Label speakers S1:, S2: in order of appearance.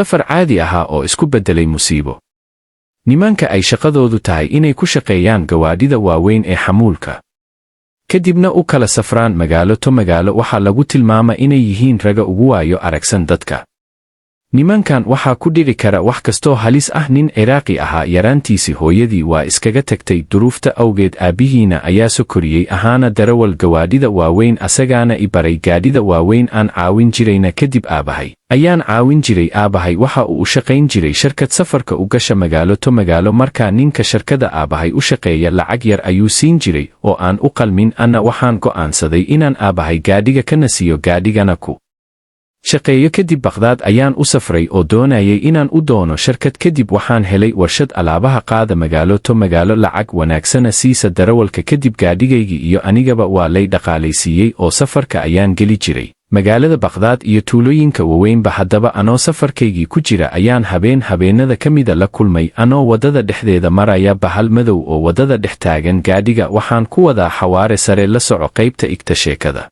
S1: safar caadi ahaa oo isku beddelay musiibo. Nimanka ay shaqadoodu tahay inay ku shaqeeyaan gawaadhida waaweyn ee xamuulka, kadibna u kala safraan magaalo to magaalo, waxaa lagu tilmaama inay yihiin raga ugu waayo aragsan dadka. Nimankan waxaa ku dhici kara wax kastoo halis ah. Nin Ciraaqi ahaa yaraantiisii hooyadii waa iskaga tagtay duruufta awgeed, aabbihiina ayaa soo koriyey ahaana darawal gawaadhida waaweyn, asagaana i baray gaadhida waaweyn aan caawin jirayna. Kadib aabbahay ayaan caawin jiray. Aabbahay waxa uu u shaqayn jiray shirkad safarka u gasha magaalo to magaalo. Markaa ninka shirkadda aabbahay u shaqeeya lacag yar ayuu siin jiray oo aan u qalmin. Anna waxaan go'aansaday inaan aabbahay gaadhiga ka nasiyo, gaadhigana ku shaqeeyo. Kadib Baqdaad ayaan u safray oo doonayay inaan u doono shirkad. Kadib waxaan helay warshad alaabaha qaada magaalo to magaalo, lacag wanaagsana siisa darawalka. Kadib gaadhigaygii iyo anigaba waa lay dhaqaalaysiiyey oo safarka ayaan geli jiray magaalada Baqdaad iyo tuulooyinka waaweynba. Haddaba anoo safarkaygii ku jira ayaan habeenada ka mida la kulmay anoo waddada dhexdeeda maraya bahal madow oo waddada dhex taagan gaadhiga. Waxaan ku wadaa xawaare sare, la soco qaybta igta sheekada.